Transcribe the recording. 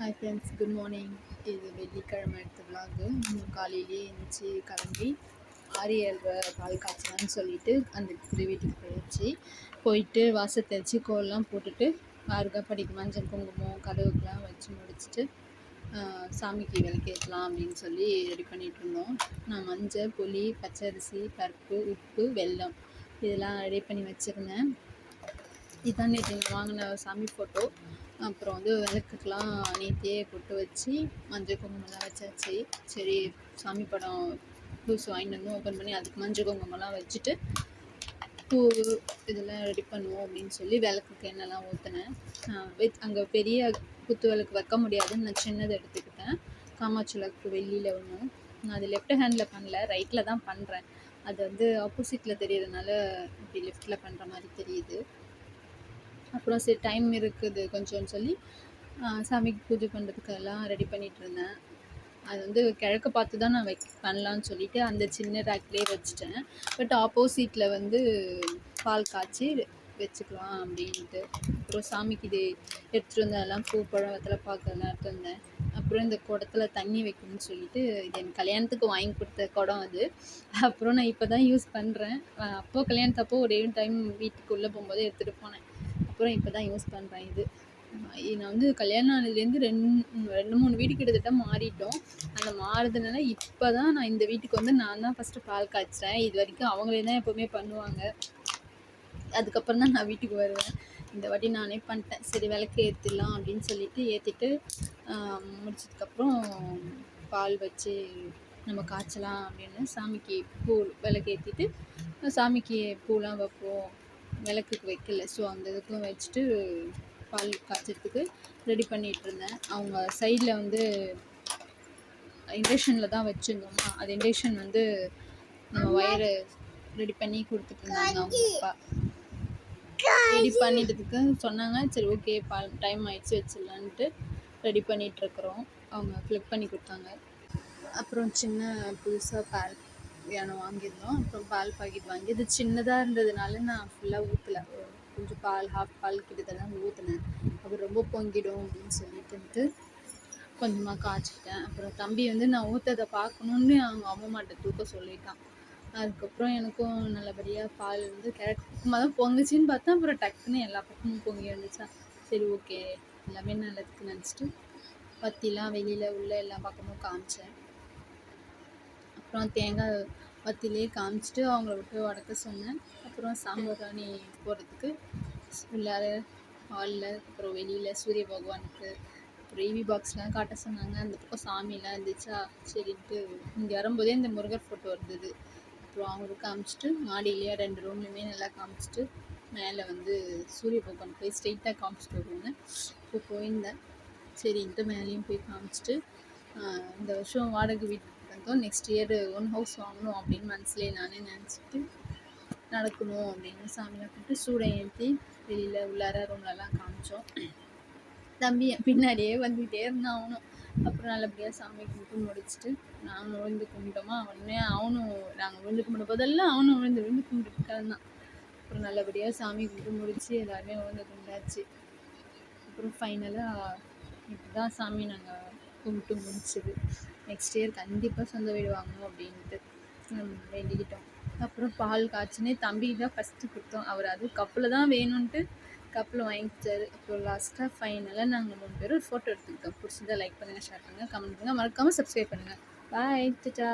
Hi friends, good morning. இது வெள்ளிக்கிழமை எடுத்த விலாகு. காலையிலேயே எழுந்திரிச்சி கிளம்பி 6-7 பால் காய்ச்சலான்னு சொல்லிட்டு அந்த புது வீட்டுக்கு போயிட்டு வாசல் தெளித்து கோலம்லாம் போட்டுட்டு படிக்கு மஞ்சள் குங்குமம் கதவுக்கெலாம் வச்சு முடிச்சுட்டு சாமிக்கு விளக்கேற்றலாம் அப்படின்னு சொல்லி ரெடி பண்ணிகிட்டு இருந்தோம். நான் மஞ்சள், புளி, பச்சரிசி, பருப்பு, உப்பு, வெல்லம் இதெல்லாம் ரெடி பண்ணி வச்சுருந்தேன். இதுதான் நேற்று நான் வாங்கின சாமி ஃபோட்டோ. அப்புறம் விளக்குக்கெலாம் நேற்றே பொட்டு வச்சு மஞ்சள் குங்குமம்லாம் வச்சாச்சு. சரி, சாமி படம் புதுசு வாங்கிட்டு வந்து ஓப்பன் பண்ணி அதுக்கு மஞ்சள் குங்குமம்லாம் வச்சுட்டு பூ இதெல்லாம் ரெடி பண்ணுவோம் அப்படின்னு சொல்லி விளக்குக்கு எண்ணெய்லாம் ஊற்றினேன். அங்கே பெரிய குத்து விளக்கு வைக்க முடியாதுன்னு நான் சின்னதை எடுத்துக்கிட்டேன். காமாட்சி விளக்கு வெள்ளியில் ஒன்று. நான் அது லெஃப்ட் ஹேண்டில் பண்ணல, ரைட்டில் தான் பண்ணுறேன். அது ஆப்போசிட்டில் தெரியறதுனால இப்படி லெஃப்டில் பண்ணுற மாதிரி தெரியுது. அப்புறம் சரி டைம் இருக்குது கொஞ்சம்னு சொல்லி சாமிக்கு பூஜை பண்ணுறதுக்கெல்லாம் ரெடி பண்ணிகிட்டு இருந்தேன். அது கிழக்க பார்த்து தான் நான் பண்ணலான்னு சொல்லிவிட்டு அந்த சின்ன ரேக்லேயே வச்சுட்டேன். பட் ஆப்போசிட்டில் பால் காய்ச்சி வச்சுக்கலாம் அப்படின்ட்டு. அப்புறம் சாமிக்கு இது எடுத்துகிட்டு வந்தேன். எல்லாம் பூ, பழம், வெத்தலை பாக்கெல்லாம் எடுத்து வந்தேன். அப்புறம் இந்த குடத்துல தண்ணி வைக்கணும்னு சொல்லிட்டு இது என் கல்யாணத்துக்கு வாங்கி கொடுத்த குடம் அது. அப்புறம் நான் இப்போ தான் யூஸ் பண்ணுறேன். அப்போது கல்யாணத்தப்போ ஒரே டைம் வீட்டுக்குள்ளே போகும்போது எடுத்துகிட்டு போனேன். அப்புறம் இப்போ தான் யூஸ் பண்ணுறேன். நான் கல்யாணம் ஆனதுலேருந்து 2-3 வீடு கிட்டத்தட்ட மாறிட்டோம். அந்த மாறுறதுனால இப்போ தான் நான் இந்த வீட்டுக்கு நான் தான் ஃபஸ்ட்டு பால் காய்ச்சிறேன். இது வரைக்கும் அவங்களே தான் எப்போவுமே பண்ணுவாங்க. அதுக்கப்புறம் தான் நான் வீட்டுக்கு வருவேன். இந்த வாட்டி நானே பண்ணிட்டேன். சரி விளக்கு ஏற்றிடலாம் அப்படின்னு சொல்லிட்டு ஏற்றிட்டு முடிச்சதுக்கப்புறம் பால் வச்சு நம்ம காய்ச்சலாம் அப்படின்னு சாமிக்கு பூ விளக்கு ஏற்றிட்டு சாமிக்கு பூலாம் வைப்போம். விளக்குக்கு வைக்கல, ஸோ அந்த இதுக்கும் வச்சுட்டு பால் காய்ச்சறதுக்கு ரெடி பண்ணிகிட்டு இருந்தேன். அவங்க சைடில் இண்டக்ஷனில் தான் வச்சுருந்தோமா, அது இண்டக்ஷன் நம்ம வயரை ரெடி பண்ணி கொடுத்துட்டு இருந்தாங்க. அவங்க அப்பா ரெடி பண்ணிட்டதுக்கு சொன்னாங்க. சரி ஓகே, டைம் ஆயிடுச்சு வச்சிடலான்ட்டு ரெடி பண்ணிகிட்ருக்குறோம். அவங்க ஃப்ளிப் பண்ணி கொடுத்தாங்க. அப்புறம் சின்ன புதுசாக பால் யானம் வாங்கியிருந்தோம். அப்புறம் பால் பாக்கெட் வாங்கி இது சின்னதாக இருந்ததுனால நான் ஃபுல்லாக ஊற்றலை. கொஞ்சம் ஹாஃப் பால் கிட்டத்தெல்லாம் ஊற்றினேன். அப்புறம் ரொம்ப பொங்கிடும் அப்படின்னு சொல்லிட்டு கொஞ்சமாக காய்ச்சிக்கிட்டேன். அப்புறம் தம்பி நான் ஊற்றதை பார்க்கணுன்னு அவங்க அம்மாட்ட தூக்க சொல்லிட்டான். அதுக்கப்புறம் எனக்கும் நல்லபடியாக பால் கிழக்குமா தான் பொங்குச்சின்னு பார்த்தா அப்புறம் டக்குன்னு எல்லா பக்கமும் பொங்கி வந்துச்சா. சரி ஓகே, எல்லாமே நல்லதுக்கு நினச்சிட்டு பத்திலாம் வெளியில் உள்ள எல்லா பக்கமும் காமிச்சேன். அப்புறம் தேங்காய் பத்திலே காமிச்சிட்டு அவங்கள விட்டு உடக்க சொன்னேன். அப்புறம் சாம்பிராணி போடுறதுக்கு உள்ளார ஹாலில், அப்புறம் வெளியில் சூரிய பகவானுக்கு, அப்புறம் EV பாக்ஸ்லாம் காட்ட சொன்னாங்க. அந்த பக்கம் சாமியெலாம் இருந்துச்சா, சரின்ட்டு இங்கே வரும்போதே இந்த முருகர் ஃபோட்டோ இருந்தது. அப்புறம் அவங்களுக்கு காமிச்சிட்டு மாடியிலேயே 2 ரூம்லையுமே நல்லா காமிச்சிட்டு மேலே சூரிய பகவான் போய் ஸ்ட்ரெயிட்டாக காமிச்சிட்டு வருவாங்க. இப்போ போயிருந்தேன். சரின்ட்டு மேலேயும் போய் காமிச்சிட்டு இந்த வருஷம் வாடகை வீட்டுக்கு வந்தோம். நெக்ஸ்ட் இயர் ஓன் ஹவுஸ் வாங்கணும் அப்படின்னு மனசுலேயே நானே நினச்சிட்டு நடக்கணும் அப்படின்னு சாமியை கூப்பிட்டு சூடை ஏற்றி வெளியில் உள்ளார ரூம்லலாம் காமிச்சோம். தம்பி பின்னாடியே வந்துக்கிட்டே இருந்தான் அவனும். அப்புறம் நல்லபடியாக சாமி கும்பிட்டு முடிச்சுட்டு நாங்கள் விழுந்து கும்பிட்டோமா, அவனும் நாங்கள் விழுந்து கும்பிட்ட போதெல்லாம் அவனும் விழுந்து கும்பிட்டு கிடந்தான். அப்புறம் நல்லபடியாக சாமி கும்பிட்டு முடிச்சு எல்லாருமே விழுந்து கும்பிட்டாச்சு. அப்புறம் ஃபைனலாக இப்படி தான் சாமி நாங்கள் கும்பிட்டு முடிச்சது. நெக்ஸ்ட் இயர் கண்டிப்பாக சொந்த வீடு வாங்கணும் அப்படின்ட்டு வேண்டிக்கிட்டோம். அப்புறம் பால் காய்ச்சினே தம்பிக்கு தான் ஃபஸ்ட்டு கொடுத்தோம். அவர் கப்பில் தான் வேணும்ன்ட்டு கப்பில் வாங்கிக்கிட்டாரு. அப்புறம் லாஸ்ட்டாக ஃபைனலாக நாங்கள் 3 பேரும் ஒரு ஃபோட்டோ எடுத்துக்கிட்டோம். பிடிச்சதை லைக் பண்ணுங்கள், ஷேர் பண்ணுங்கள், கமெண்ட் பண்ணுங்கள், மறக்காமல் சப்ஸ்கிரைப் பண்ணுங்கள். பாய், டட்டா.